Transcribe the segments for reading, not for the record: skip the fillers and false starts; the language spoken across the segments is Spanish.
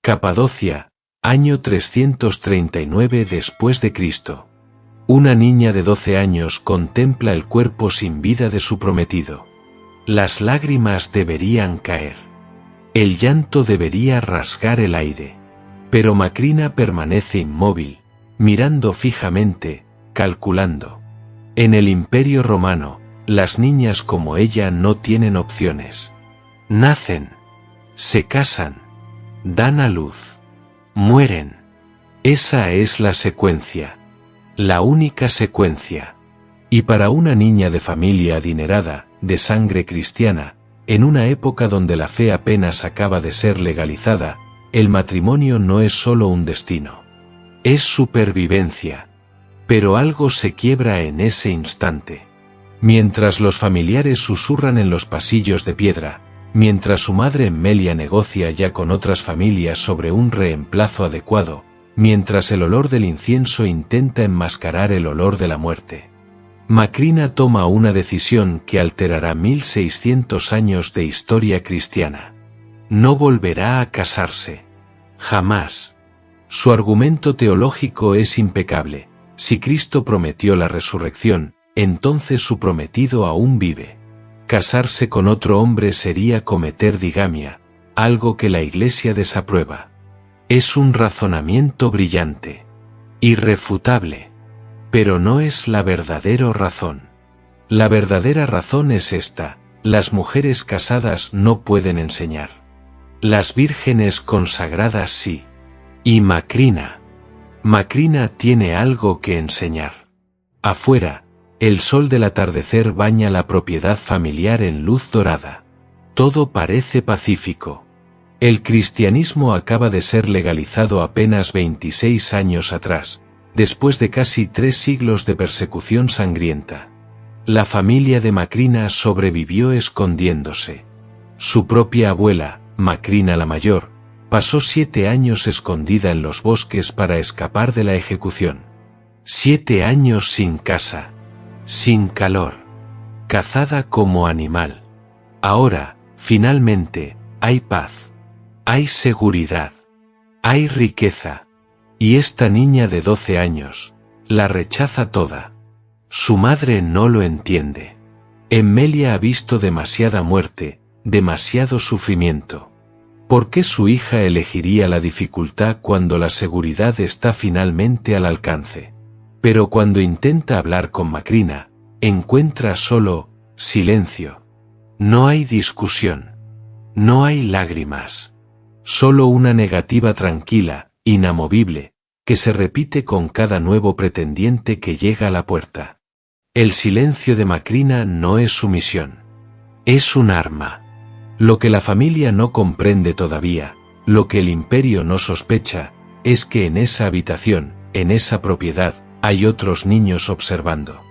Capadocia, año 339 después de Cristo. Una niña de 12 años contempla el cuerpo sin vida de su prometido. Las lágrimas deberían caer. El llanto debería rasgar el aire. Pero Macrina permanece inmóvil, mirando fijamente, calculando. En el Imperio Romano, las niñas como ella no tienen opciones. Nacen, se casan, dan a luz, mueren. Esa es la secuencia. La única secuencia. Y para una niña de familia adinerada, de sangre cristiana, en una época donde la fe apenas acaba de ser legalizada, el matrimonio no es solo un destino. Es supervivencia. Pero algo se quiebra en ese instante. Mientras los familiares susurran en los pasillos de piedra, mientras su madre Emilia negocia ya con otras familias sobre un reemplazo adecuado, mientras el olor del incienso intenta enmascarar el olor de la muerte, Macrina toma una decisión que alterará 1600 años de historia cristiana. No volverá a casarse. Jamás. Su argumento teológico es impecable. Si Cristo prometió la resurrección, entonces su prometido aún vive. Casarse con otro hombre sería cometer digamia, algo que la Iglesia desaprueba. Es un razonamiento brillante. Irrefutable. Pero no es la verdadera razón. La verdadera razón es esta: las mujeres casadas no pueden enseñar. Las vírgenes consagradas sí. Y Macrina tiene algo que enseñar. Afuera, el sol del atardecer baña la propiedad familiar en luz dorada. Todo parece pacífico. El cristianismo acaba de ser legalizado apenas 26 años atrás, después de casi 3 siglos de persecución sangrienta. La familia de Macrina sobrevivió escondiéndose. Su propia abuela, Macrina la Mayor, pasó 7 años escondida en los bosques para escapar de la ejecución. 7 años sin casa, sin calor, cazada como animal. Ahora, finalmente, hay paz, hay seguridad, hay riqueza. Y esta niña de 12 años, la rechaza toda. Su madre no lo entiende. Emilia ha visto demasiada muerte, demasiado sufrimiento. ¿Por qué su hija elegiría la dificultad cuando la seguridad está finalmente al alcance? Pero cuando intenta hablar con Macrina, encuentra solo silencio. No hay discusión. No hay lágrimas. Solo una negativa tranquila, inamovible, que se repite con cada nuevo pretendiente que llega a la puerta. El silencio de Macrina no es sumisión. Es un arma. Lo que la familia no comprende todavía, lo que el imperio no sospecha, es que en esa habitación, en esa propiedad, hay otros niños observando.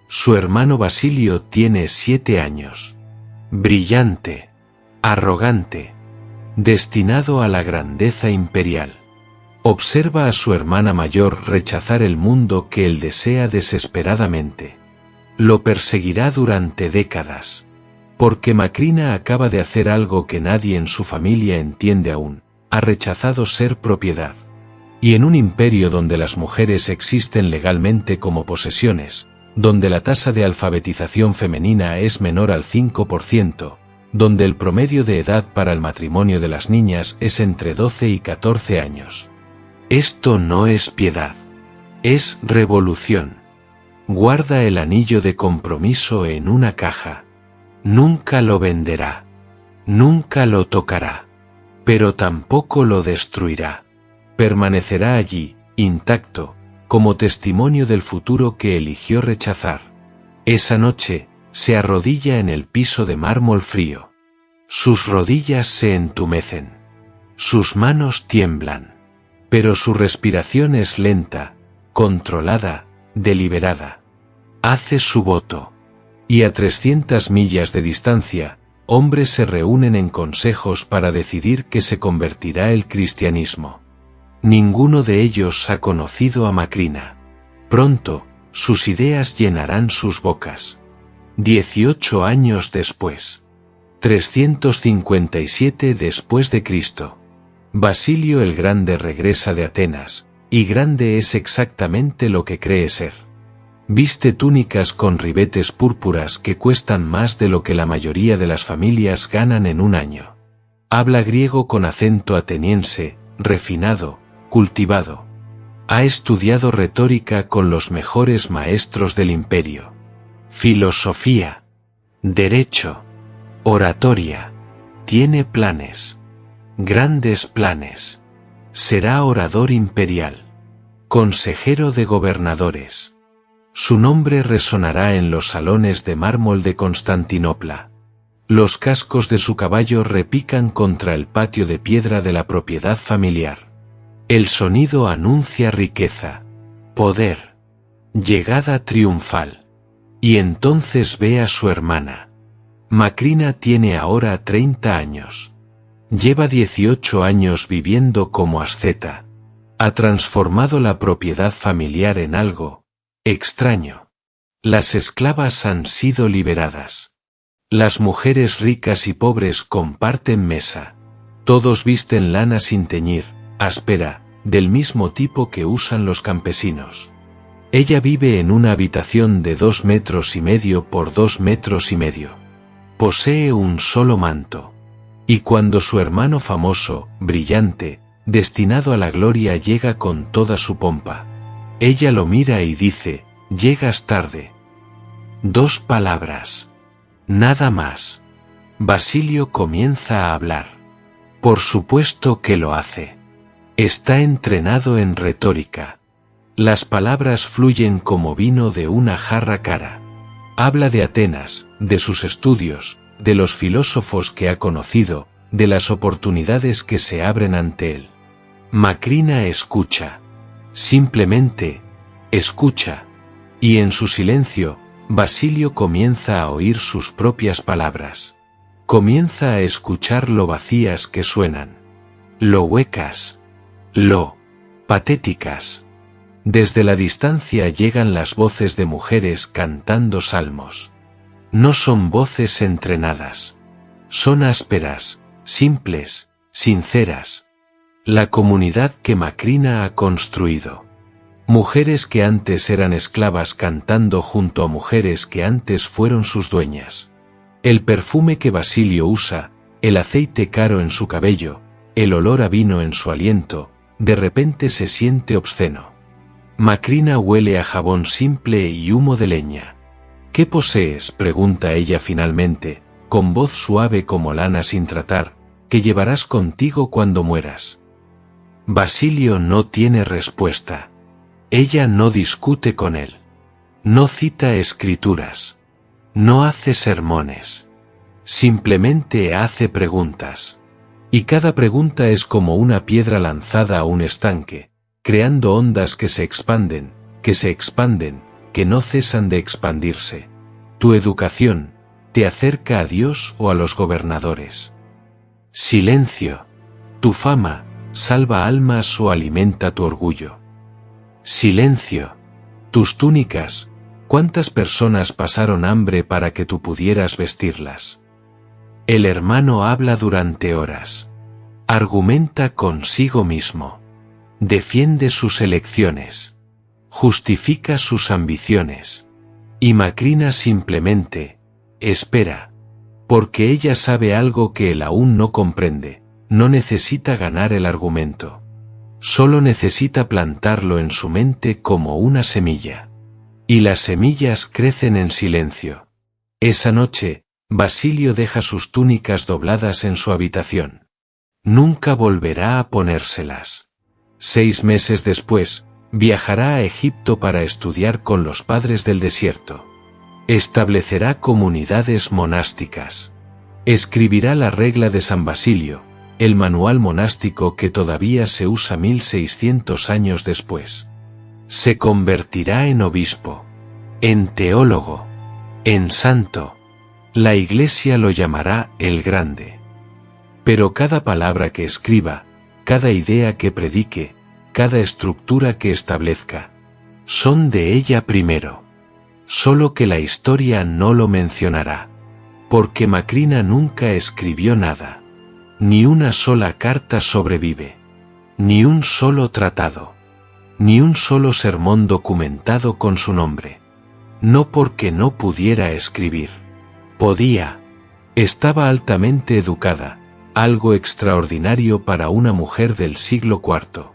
Su hermano Basilio tiene 7 años. Brillante. Arrogante. Destinado a la grandeza imperial. Observa a su hermana mayor rechazar el mundo que él desea desesperadamente. Lo perseguirá durante décadas. Porque Macrina acaba de hacer algo que nadie en su familia entiende aún: ha rechazado ser propiedad. Y en un imperio donde las mujeres existen legalmente como posesiones, donde la tasa de alfabetización femenina es menor al 5%, donde el promedio de edad para el matrimonio de las niñas es entre 12 y 14 años. Esto no es piedad. Es revolución. Guarda el anillo de compromiso en una caja. Nunca lo venderá. Nunca lo tocará. Pero tampoco lo destruirá. Permanecerá allí, intacto, como testimonio del futuro que eligió rechazar. Esa noche, se arrodilla en el piso de mármol frío. Sus rodillas se entumecen. Sus manos tiemblan. Pero su respiración es lenta, controlada, deliberada. Hace su voto. Y a 300 millas de distancia, hombres se reúnen en consejos para decidir qué se convertirá el cristianismo. Ninguno de ellos ha conocido a Macrina. Pronto, sus ideas llenarán sus bocas. 18 años después. 357 después de Cristo. Basilio el Grande regresa de Atenas, y grande es exactamente lo que cree ser. Viste túnicas con ribetes púrpuras que cuestan más de lo que la mayoría de las familias ganan en un año. Habla griego con acento ateniense, refinado, cultivado. Ha estudiado retórica con los mejores maestros del imperio. Filosofía, derecho, oratoria. Tiene planes. Grandes planes. Será orador imperial. Consejero de gobernadores. Su nombre resonará en los salones de mármol de Constantinopla. Los cascos de su caballo repican contra el patio de piedra de la propiedad familiar. El sonido anuncia riqueza, poder, llegada triunfal. Y entonces ve a su hermana. Macrina tiene ahora 30 años. Lleva 18 años viviendo como asceta. Ha transformado la propiedad familiar en algo extraño. Las esclavas han sido liberadas. Las mujeres ricas y pobres comparten mesa. Todos visten lana sin teñir, áspera, del mismo tipo que usan los campesinos. Ella vive en una habitación de 2,5 metros por 2,5 metros. Posee un solo manto. Y cuando su hermano famoso, brillante, destinado a la gloria llega con toda su pompa, ella lo mira y dice: «Llegas tarde». 2 palabras. Nada más. Basilio comienza a hablar. Por supuesto que lo hace. Está entrenado en retórica. Las palabras fluyen como vino de una jarra cara. Habla de Atenas, de sus estudios, de los filósofos que ha conocido, de las oportunidades que se abren ante él. Macrina escucha. Simplemente, escucha. Y en su silencio, Basilio comienza a oír sus propias palabras. Comienza a escuchar lo vacías que suenan. Lo huecas. Lo patéticas. Desde la distancia llegan las voces de mujeres cantando salmos. No son voces entrenadas. Son ásperas, simples, sinceras. La comunidad que Macrina ha construido. Mujeres que antes eran esclavas cantando junto a mujeres que antes fueron sus dueñas. El perfume que Basilio usa, el aceite caro en su cabello, el olor a vino en su aliento, de repente se siente obsceno. Macrina huele a jabón simple y humo de leña. «¿Qué posees?», pregunta ella finalmente, con voz suave como lana sin tratar, «que llevarás contigo cuando mueras». Basilio no tiene respuesta. Ella no discute con él. No cita escrituras. No hace sermones. Simplemente hace preguntas. Y cada pregunta es como una piedra lanzada a un estanque, creando ondas que se expanden, que no cesan de expandirse. Tu educación te acerca a Dios o a los gobernadores. Silencio. Tu fama salva almas o alimenta tu orgullo. Silencio. Tus túnicas, ¿cuántas personas pasaron hambre para que tú pudieras vestirlas? El hermano habla durante horas. Argumenta consigo mismo. Defiende sus elecciones. Justifica sus ambiciones. Y Macrina simplemente espera. Porque ella sabe algo que él aún no comprende. No necesita ganar el argumento. Solo necesita plantarlo en su mente como una semilla. Y las semillas crecen en silencio. Esa noche, Basilio deja sus túnicas dobladas en su habitación. Nunca volverá a ponérselas. 6 meses después, viajará a Egipto para estudiar con los padres del desierto. Establecerá comunidades monásticas. Escribirá la regla de San Basilio, el manual monástico que todavía se usa 1600 años después. Se convertirá en obispo, en teólogo, en santo. La Iglesia lo llamará el Grande. Pero cada palabra que escriba, cada idea que predique, cada estructura que establezca, son de ella primero. Solo que la historia no lo mencionará. Porque Macrina nunca escribió nada. Ni una sola carta sobrevive. Ni un solo tratado. Ni un solo sermón documentado con su nombre. No porque no pudiera escribir. Podía. Estaba altamente educada, algo extraordinario para una mujer del siglo IV.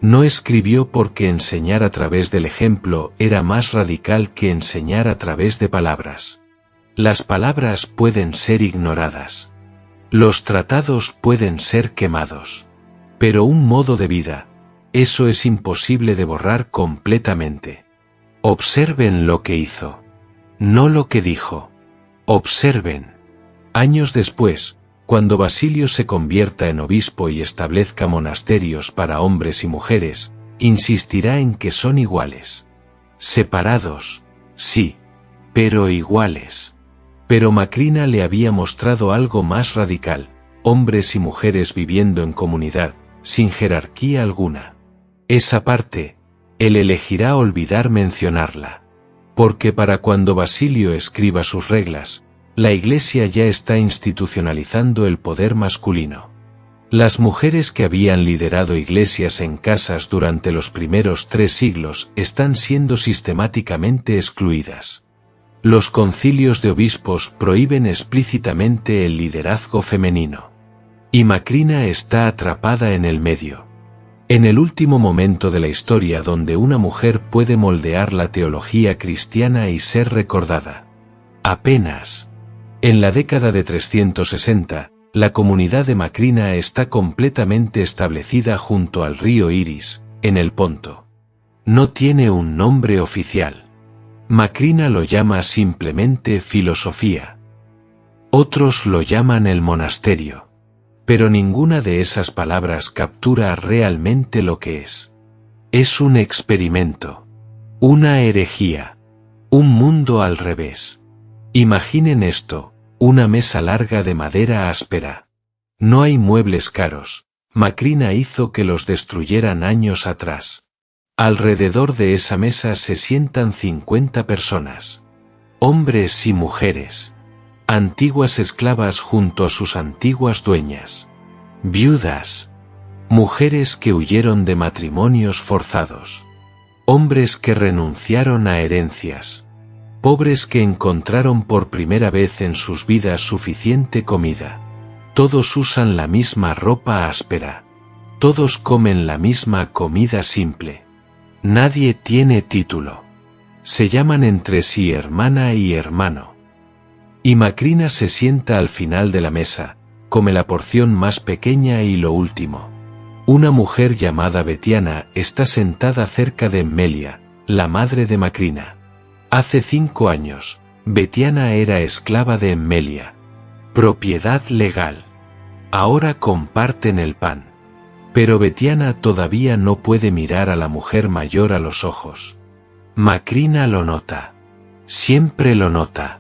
No escribió porque enseñar a través del ejemplo era más radical que enseñar a través de palabras. Las palabras pueden ser ignoradas. Los tratados pueden ser quemados. Pero un modo de vida, eso es imposible de borrar completamente. Observen lo que hizo. No lo que dijo. Observen. Años después, cuando Basilio se convierta en obispo y establezca monasterios para hombres y mujeres, insistirá en que son iguales. Separados, sí, pero iguales. Pero Macrina le había mostrado algo más radical, hombres y mujeres viviendo en comunidad, sin jerarquía alguna. Esa parte, él elegirá olvidar mencionarla. Porque para cuando Basilio escriba sus reglas, la Iglesia ya está institucionalizando el poder masculino. Las mujeres que habían liderado iglesias en casas durante los primeros 3 siglos están siendo sistemáticamente excluidas. Los concilios de obispos prohíben explícitamente el liderazgo femenino. Y Macrina está atrapada en el medio. En el último momento de la historia donde una mujer puede moldear la teología cristiana y ser recordada. Apenas. En la década de 360, la comunidad de Macrina está completamente establecida junto al río Iris, en el Ponto. No tiene un nombre oficial. Macrina lo llama simplemente filosofía. Otros lo llaman el monasterio. Pero ninguna de esas palabras captura realmente lo que es. Es un experimento. Una herejía. Un mundo al revés. Imaginen esto, una mesa larga de madera áspera. No hay muebles caros. Macrina hizo que los destruyeran años atrás. Alrededor de esa mesa se sientan 50 personas. Hombres y mujeres. Antiguas esclavas junto a sus antiguas dueñas. Viudas. Mujeres que huyeron de matrimonios forzados. Hombres que renunciaron a herencias. Pobres que encontraron por primera vez en sus vidas suficiente comida. Todos usan la misma ropa áspera. Todos comen la misma comida simple. Nadie tiene título. Se llaman entre sí hermana y hermano. Y Macrina se sienta al final de la mesa, come la porción más pequeña y lo último. Una mujer llamada Betiana está sentada cerca de Emmelia, la madre de Macrina. Hace 5 años, Betiana era esclava de Emmelia. Propiedad legal. Ahora comparten el pan. Pero Betiana todavía no puede mirar a la mujer mayor a los ojos. Macrina lo nota. Siempre lo nota.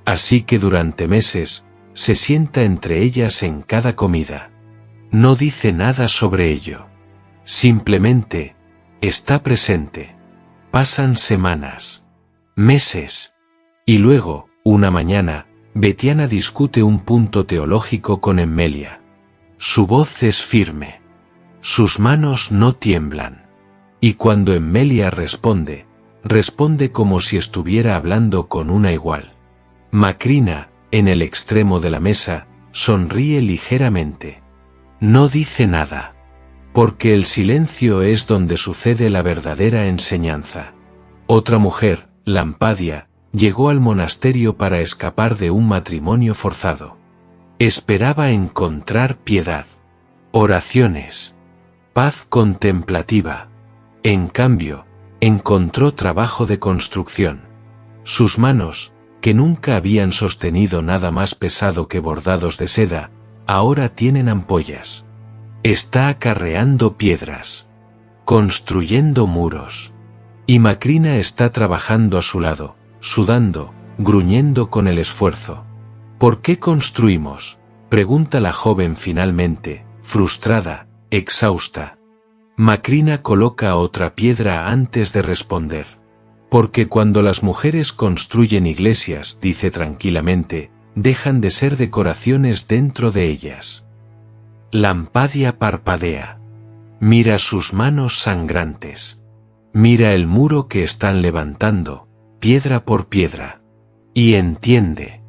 Así que durante meses, se sienta entre ellas en cada comida. No dice nada sobre ello. Simplemente, está presente. Pasan semanas. Meses. Y luego, una mañana, Betiana discute un punto teológico con Emmelia. Su voz es firme. Sus manos no tiemblan. Y cuando Emmelia responde, responde como si estuviera hablando con una igual. Macrina, en el extremo de la mesa, sonríe ligeramente. No dice nada. Porque el silencio es donde sucede la verdadera enseñanza. Otra mujer, Lampadia, llegó al monasterio para escapar de un matrimonio forzado. Esperaba encontrar piedad, oraciones, paz contemplativa. En cambio, encontró trabajo de construcción. Sus manos, que nunca habían sostenido nada más pesado que bordados de seda, ahora tienen ampollas. Está acarreando piedras, construyendo muros. Y Macrina está trabajando a su lado, sudando, gruñendo con el esfuerzo. ¿Por qué construimos?, pregunta la joven finalmente, frustrada, exhausta. Macrina coloca otra piedra antes de responder. Porque cuando las mujeres construyen iglesias, dice tranquilamente, dejan de ser decoraciones dentro de ellas. Lampadia parpadea. Mira sus manos sangrantes. Mira el muro que están levantando, piedra por piedra. Y entiende.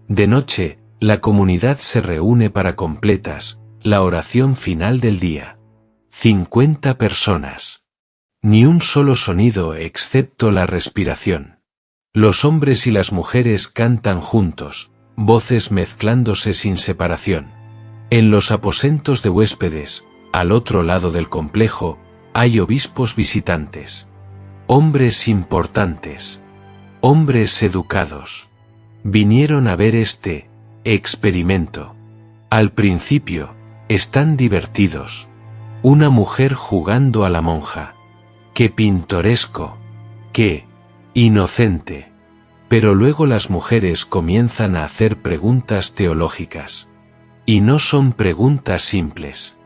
De noche, la comunidad se reúne para completas, la oración final del día. 50 personas. Ni un solo sonido excepto la respiración. Los hombres y las mujeres cantan juntos, voces mezclándose sin separación. En los aposentos de huéspedes, al otro lado del complejo, hay obispos visitantes. Hombres importantes. Hombres educados. Vinieron a ver este experimento. Al principio, están divertidos. Una mujer jugando a la monja. ¡Qué pintoresco! ¡Qué inocente! Pero luego las mujeres comienzan a hacer preguntas teológicas. Y no son preguntas simples.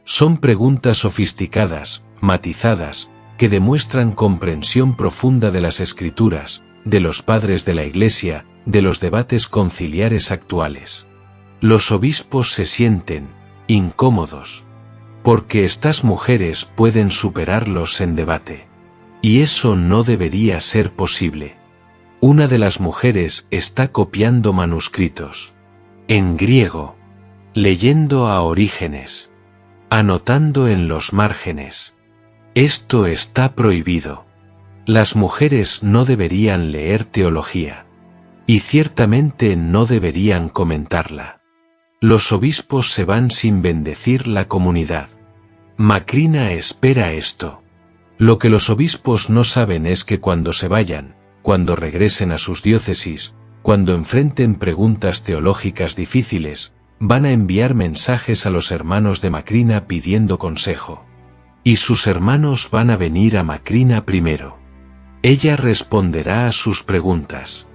Son preguntas sofisticadas, matizadas, que demuestran comprensión profunda de las Escrituras, de los padres de la Iglesia, de los debates conciliares actuales. Los obispos se sienten incómodos, porque estas mujeres pueden superarlos en debate. Y eso no debería ser posible. Una de las mujeres está copiando manuscritos. En griego. Leyendo a Orígenes. Anotando en los márgenes. Esto está prohibido. Las mujeres no deberían leer teología. Y ciertamente no deberían comentarla. Los obispos se van sin bendecir la comunidad. Macrina espera esto. Lo que los obispos no saben es que cuando se vayan, cuando regresen a sus diócesis, cuando enfrenten preguntas teológicas difíciles, van a enviar mensajes a los hermanos de Macrina pidiendo consejo. Y sus hermanos van a venir a Macrina primero. Ella responderá a sus preguntas.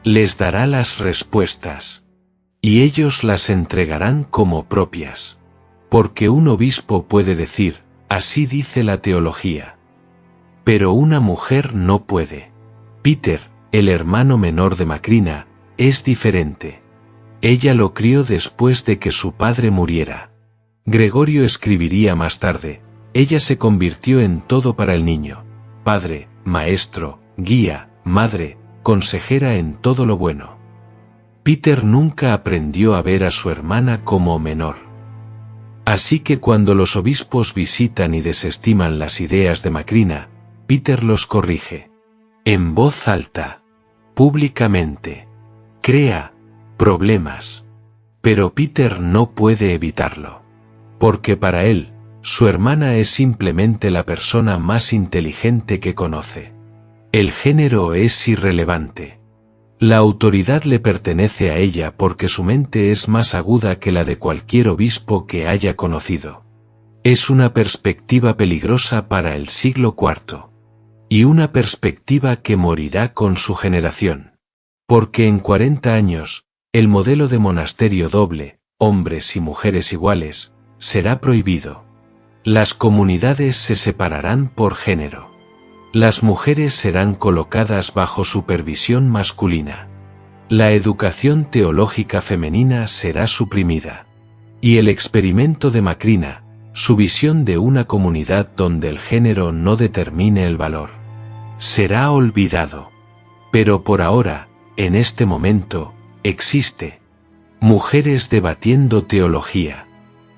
Les dará las respuestas. Y ellos las entregarán como propias. Porque un obispo puede decir, así dice la teología. Pero una mujer no puede. Peter, el hermano menor de Macrina, es diferente. Ella lo crió después de que su padre muriera. Gregorio escribiría más tarde, ella se convirtió en todo para el niño, padre, maestro, guía, madre, consejera en todo lo bueno. Peter nunca aprendió a ver a su hermana como menor. Así que cuando los obispos visitan y desestiman las ideas de Macrina, Peter los corrige. En voz alta. Públicamente. Crea problemas. Pero Peter no puede evitarlo. Porque para él, su hermana es simplemente la persona más inteligente que conoce. El género es irrelevante. La autoridad le pertenece a ella porque su mente es más aguda que la de cualquier obispo que haya conocido. Es una perspectiva peligrosa para el siglo IV. Y una perspectiva que morirá con su generación. Porque en 40 años, el modelo de monasterio doble, hombres y mujeres iguales, será prohibido. Las comunidades se separarán por género. Las mujeres serán colocadas bajo supervisión masculina. La educación teológica femenina será suprimida. Y el experimento de Macrina, su visión de una comunidad donde el género no determine el valor, será olvidado. Pero por ahora, en este momento, existe. Mujeres debatiendo teología.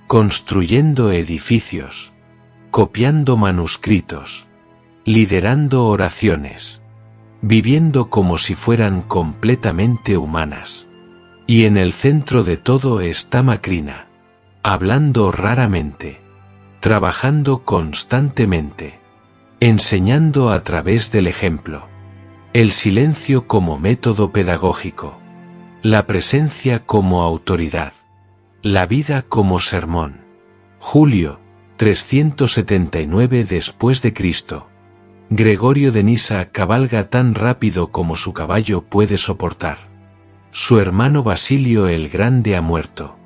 Construyendo edificios. Copiando manuscritos. Liderando oraciones. Viviendo como si fueran completamente humanas. Y en el centro de todo está Macrina. Hablando raramente. Trabajando constantemente. Enseñando a través del ejemplo. El silencio como método pedagógico. La presencia como autoridad. La vida como sermón. Julio, 379 después de Cristo. Gregorio de Nisa cabalga tan rápido como su caballo puede soportar. Su hermano Basilio el Grande ha muerto.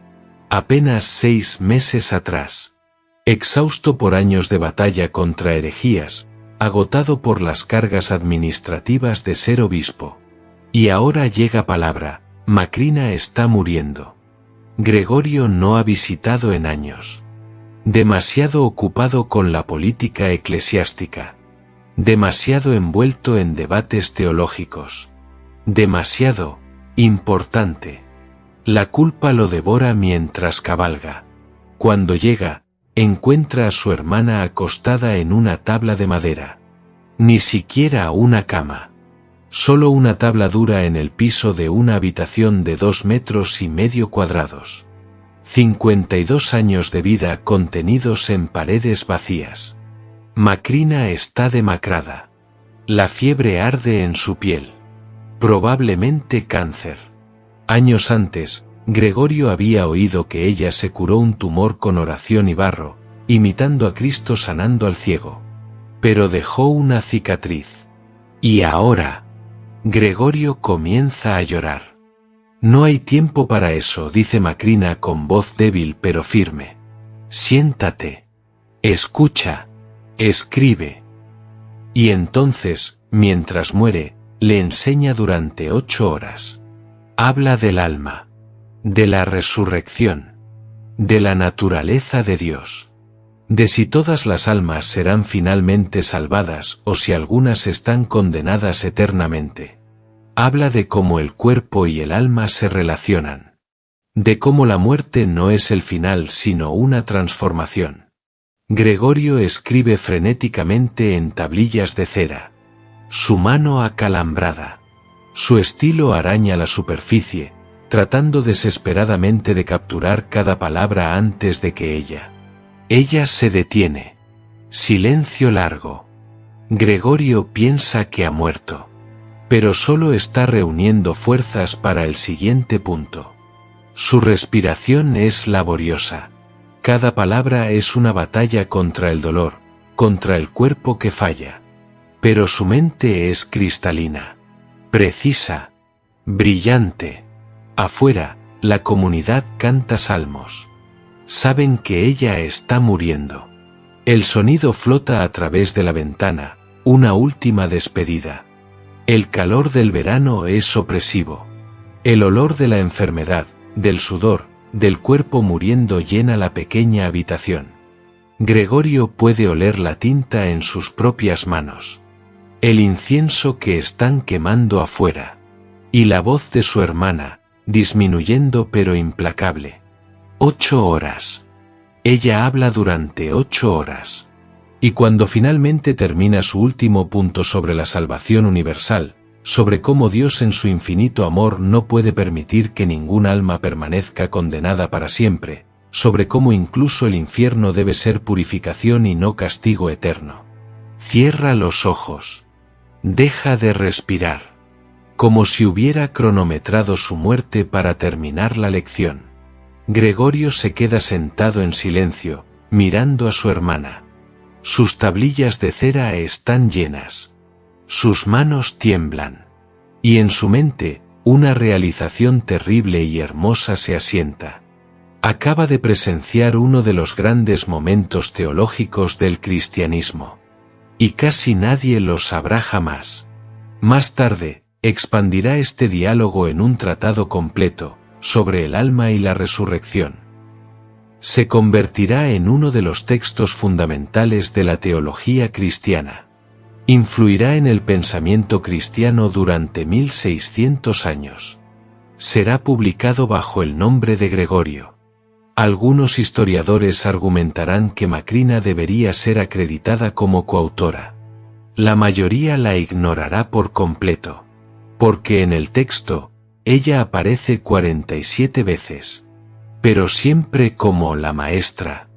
Apenas 6 meses atrás. Exhausto por años de batalla contra herejías, agotado por las cargas administrativas de ser obispo. Y ahora llega palabra, Macrina está muriendo. Gregorio no ha visitado en años. Demasiado ocupado con la política eclesiástica. Demasiado envuelto en debates teológicos. Demasiado importante. La culpa lo devora mientras cabalga. Cuando llega, encuentra a su hermana acostada en una tabla de madera. Ni siquiera una cama. Solo una tabla dura en el piso de una habitación de 2,5 metros cuadrados. 52 años de vida contenidos en paredes vacías. Macrina está demacrada. La fiebre arde en su piel. Probablemente cáncer. Años antes, Gregorio había oído que ella se curó un tumor con oración y barro, imitando a Cristo sanando al ciego. Pero dejó una cicatriz. Y ahora, Gregorio comienza a llorar. No hay tiempo para eso, dice Macrina con voz débil pero firme. Siéntate. Escucha. Escribe. Y entonces, mientras muere, le enseña durante 8 horas. Habla del alma. De la resurrección. De la naturaleza de Dios. De si todas las almas serán finalmente salvadas o si algunas están condenadas eternamente. Habla de cómo el cuerpo y el alma se relacionan. De cómo la muerte no es el final sino una transformación. Gregorio escribe frenéticamente en tablillas de cera. Su mano acalambrada. Su estilo araña la superficie, tratando desesperadamente de capturar cada palabra antes de que ella se detiene. Silencio largo. Gregorio piensa que ha muerto. Pero solo está reuniendo fuerzas para el siguiente punto. Su respiración es laboriosa. Cada palabra es una batalla contra el dolor, contra el cuerpo que falla. Pero su mente es cristalina. Precisa. Brillante. Afuera, la comunidad canta salmos. Saben que ella está muriendo. El sonido flota a través de la ventana, una última despedida. El calor del verano es opresivo. El olor de la enfermedad, del sudor, del cuerpo muriendo llena la pequeña habitación. Gregorio puede oler la tinta en sus propias manos. El incienso que están quemando afuera. Y la voz de su hermana, disminuyendo pero implacable. 8 horas. Ella habla durante 8 horas. Y cuando finalmente termina su último punto sobre la salvación universal, sobre cómo Dios en su infinito amor no puede permitir que ningún alma permanezca condenada para siempre, sobre cómo incluso el infierno debe ser purificación y no castigo eterno. Cierra los ojos. Deja de respirar. Como si hubiera cronometrado su muerte para terminar la lección. Gregorio se queda sentado en silencio, mirando a su hermana. Sus tablillas de cera están llenas. Sus manos tiemblan. Y en su mente, una realización terrible y hermosa se asienta. Acaba de presenciar uno de los grandes momentos teológicos del cristianismo. Y casi nadie lo sabrá jamás. Más tarde, expandirá este diálogo en un tratado completo, sobre el alma y la resurrección. Se convertirá en uno de los textos fundamentales de la teología cristiana. Influirá en el pensamiento cristiano durante 1600 años. Será publicado bajo el nombre de Gregorio. Algunos historiadores argumentarán que Macrina debería ser acreditada como coautora. La mayoría la ignorará por completo. Porque en el texto, ella aparece 47 veces. Pero siempre como la maestra.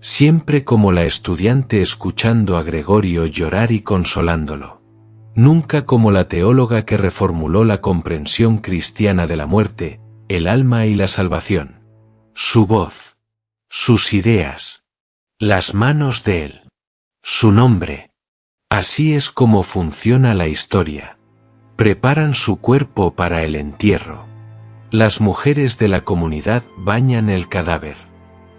Siempre como la estudiante escuchando a Gregorio llorar y consolándolo. Nunca como la teóloga que reformuló la comprensión cristiana de la muerte, el alma y la salvación. Su voz. Sus ideas. Las manos de él. Su nombre. Así es como funciona la historia. Preparan su cuerpo para el entierro. Las mujeres de la comunidad bañan el cadáver.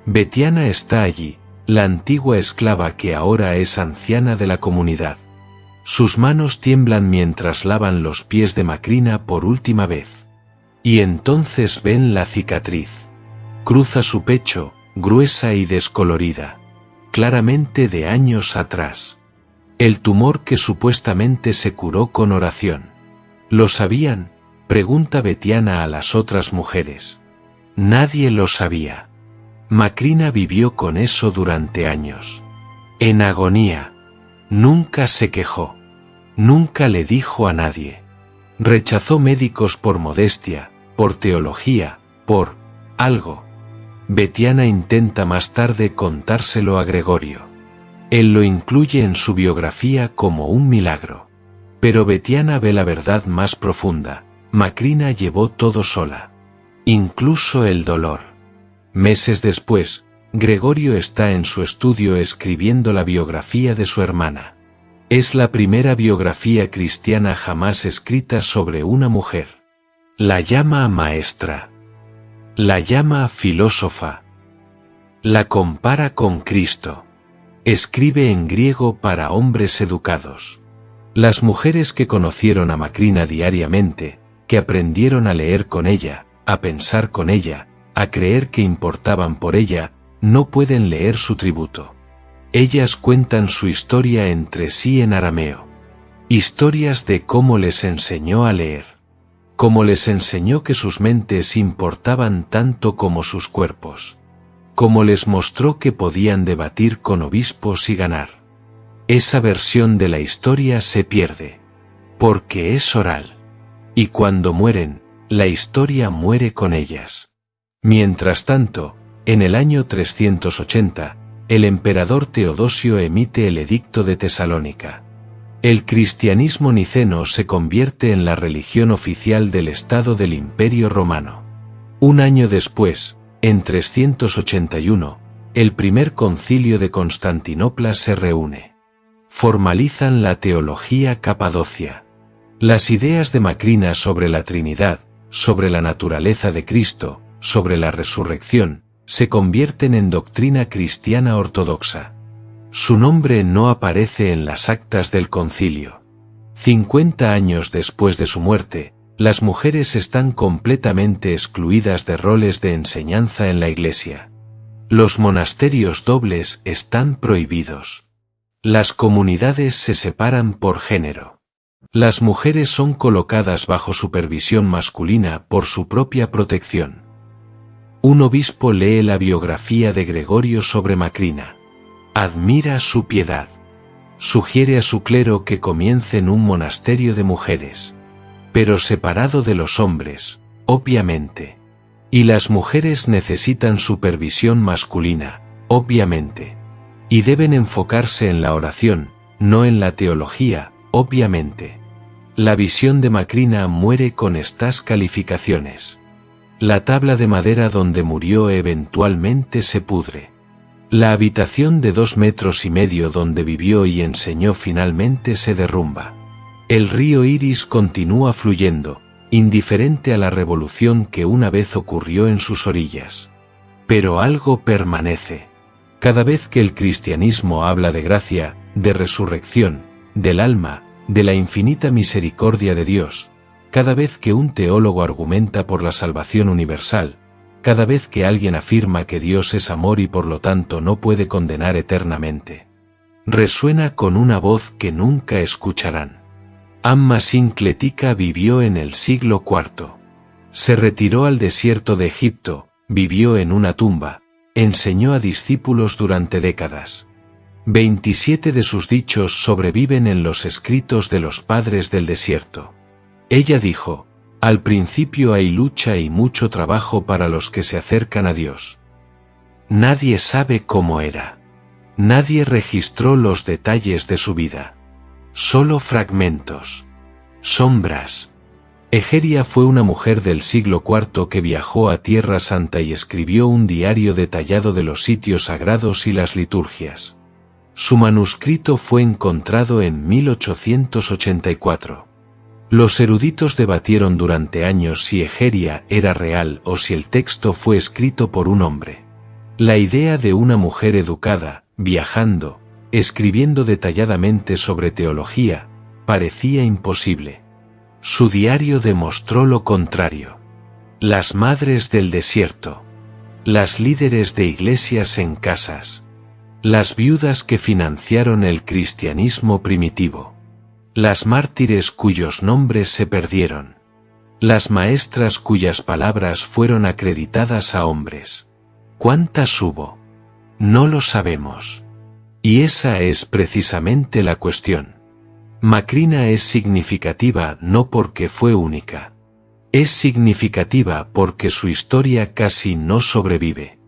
Betiana está allí, la antigua esclava que ahora es anciana de la comunidad. Sus manos tiemblan mientras lavan los pies de Macrina por última vez. Y entonces ven la cicatriz. Cruza su pecho, gruesa y descolorida, claramente de años atrás. El tumor que supuestamente se curó con oración. ¿Lo sabían?, pregunta Betiana a las otras mujeres. Nadie lo sabía. Macrina vivió con eso durante años. En agonía. Nunca se quejó. Nunca le dijo a nadie. Rechazó médicos por modestia, por teología, por algo. Betiana intenta más tarde contárselo a Gregorio. Él lo incluye en su biografía como un milagro. Pero Betiana ve la verdad más profunda. Macrina llevó todo sola. Incluso el dolor. Meses después, Gregorio está en su estudio escribiendo la biografía de su hermana. Es la primera biografía cristiana jamás escrita sobre una mujer. La llama maestra. La llama filósofa. La compara con Cristo. Escribe en griego para hombres educados. Las mujeres que conocieron a Macrina diariamente, que aprendieron a leer con ella, a pensar con ella, a creer que importaban por ella, no pueden leer su tributo. Ellas cuentan su historia entre sí en arameo. Historias de cómo les enseñó a leer. Cómo les enseñó que sus mentes importaban tanto como sus cuerpos. Cómo les mostró que podían debatir con obispos y ganar. Esa versión de la historia se pierde. Porque es oral. Y cuando mueren, la historia muere con ellas. Mientras tanto, en el año 380, el emperador Teodosio emite el Edicto de Tesalónica. El cristianismo niceno se convierte en la religión oficial del Estado del Imperio Romano. Un año después, en 381, el primer concilio de Constantinopla se reúne. Formalizan la teología capadocia. Las ideas de Macrina sobre la Trinidad, sobre la naturaleza de Cristo, sobre la resurrección, se convierten en doctrina cristiana ortodoxa. Su nombre no aparece en las actas del concilio. 50 años después de su muerte, las mujeres están completamente excluidas de roles de enseñanza en la Iglesia. Los monasterios dobles están prohibidos. Las comunidades se separan por género. Las mujeres son colocadas bajo supervisión masculina por su propia protección. Un obispo lee la biografía de Gregorio sobre Macrina. Admira su piedad. Sugiere a su clero que comiencen un monasterio de mujeres. Pero separado de los hombres, obviamente. Y las mujeres necesitan supervisión masculina, obviamente. Y deben enfocarse en la oración, no en la teología, obviamente. La visión de Macrina muere con estas calificaciones. La tabla de madera donde murió eventualmente se pudre. La habitación de 2,5 metros donde vivió y enseñó finalmente se derrumba. El río Iris continúa fluyendo, indiferente a la revolución que una vez ocurrió en sus orillas. Pero algo permanece. Cada vez que el cristianismo habla de gracia, de resurrección, del alma, de la infinita misericordia de Dios, cada vez que un teólogo argumenta por la salvación universal, cada vez que alguien afirma que Dios es amor y por lo tanto no puede condenar eternamente, resuena con una voz que nunca escucharán. Amma Sincletica vivió en el siglo IV. Se retiró al desierto de Egipto, vivió en una tumba, enseñó a discípulos durante décadas. 27 de sus dichos sobreviven en los escritos de los padres del desierto. Ella dijo: al principio hay lucha y mucho trabajo para los que se acercan a Dios. Nadie sabe cómo era. Nadie registró los detalles de su vida. Solo fragmentos. Sombras. Egeria fue una mujer del siglo IV que viajó a Tierra Santa y escribió un diario detallado de los sitios sagrados y las liturgias. Su manuscrito fue encontrado en 1884. Los eruditos debatieron durante años si Egeria era real o si el texto fue escrito por un hombre. La idea de una mujer educada, viajando, escribiendo detalladamente sobre teología, parecía imposible. Su diario demostró lo contrario. Las madres del desierto. las líderes de iglesias en casas, las viudas que financiaron el cristianismo primitivo, las mártires cuyos nombres se perdieron, las maestras cuyas palabras fueron acreditadas a hombres. ¿Cuántas hubo? No lo sabemos. Y esa es precisamente la cuestión. Macrina es significativa no porque fue única. Es significativa porque su historia casi no sobrevive.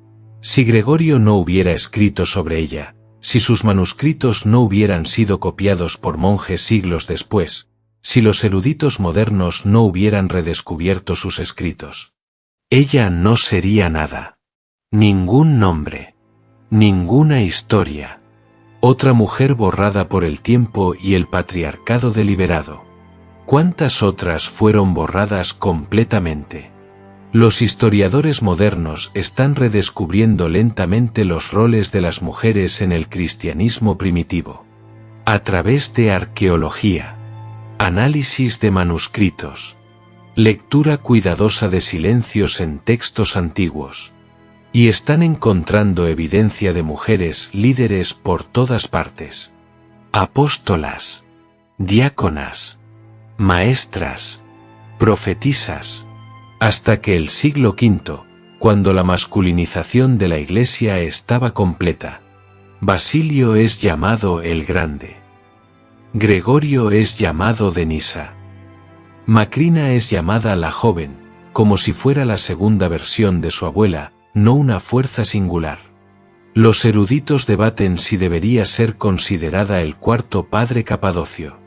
Si Gregorio no hubiera escrito sobre ella, si sus manuscritos no hubieran sido copiados por monjes siglos después, si los eruditos modernos no hubieran redescubierto sus escritos, ella no sería nada. Ningún nombre. Ninguna historia. Otra mujer borrada por el tiempo y el patriarcado deliberado. ¿Cuántas otras fueron borradas completamente? Los historiadores modernos están redescubriendo lentamente los roles de las mujeres en el cristianismo primitivo. A través de arqueología, análisis de manuscritos, lectura cuidadosa de silencios en textos antiguos. Y están encontrando evidencia de mujeres líderes por todas partes. Apóstolas, diáconas, maestras, profetisas. Hasta que el siglo V, cuando la masculinización de la Iglesia estaba completa, Basilio es llamado el Grande. Gregorio es llamado de Nisa. Macrina es llamada la Joven, como si fuera la segunda versión de su abuela, no una fuerza singular. Los eruditos debaten si debería ser considerada el cuarto padre Capadocio.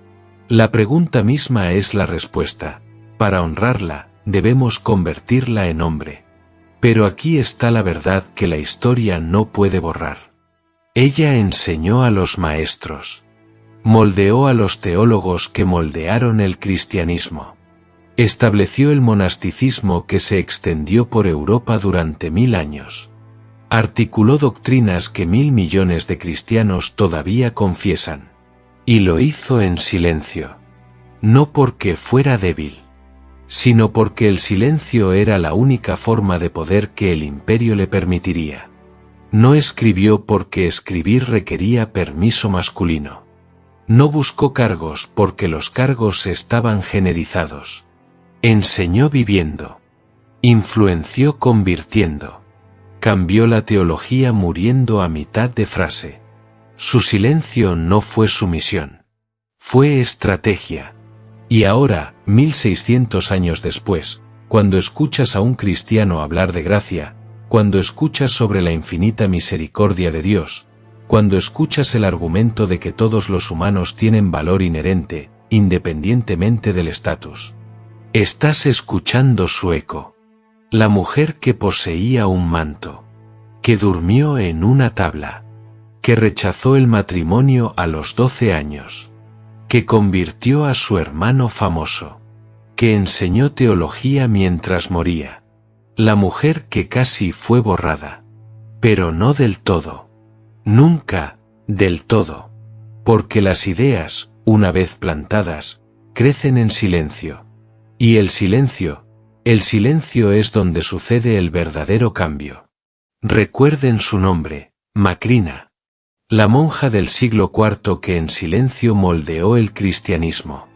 La pregunta misma es la respuesta. Para honrarla, debemos convertirla en hombre. Pero aquí está la verdad que la historia no puede borrar. Ella enseñó a los maestros. Moldeó a los teólogos que moldearon el cristianismo. Estableció el monasticismo que se extendió por Europa durante 1000 años. Articuló doctrinas que 1000 millones de cristianos todavía confiesan. Y lo hizo en silencio. No porque fuera débil, sino porque el silencio era la única forma de poder que el imperio le permitiría. No escribió porque escribir requería permiso masculino. No buscó cargos porque los cargos estaban generizados. Enseñó viviendo. Influenció convirtiendo. Cambió la teología muriendo a mitad de frase. Su silencio no fue sumisión. Fue estrategia. Y ahora, 1600 años después, cuando escuchas a un cristiano hablar de gracia, cuando escuchas sobre la infinita misericordia de Dios, cuando escuchas el argumento de que todos los humanos tienen valor inherente, independientemente del estatus, estás escuchando su eco. La mujer que poseía un manto, que durmió en una tabla, que rechazó el matrimonio a los 12 años, que convirtió a su hermano famoso, que enseñó teología mientras moría. La mujer que casi fue borrada. Pero no del todo. Nunca, del todo. Porque las ideas, una vez plantadas, crecen en silencio. Y el silencio es donde sucede el verdadero cambio. Recuerden su nombre, Macrina. La monja del siglo IV que en silencio moldeó el cristianismo.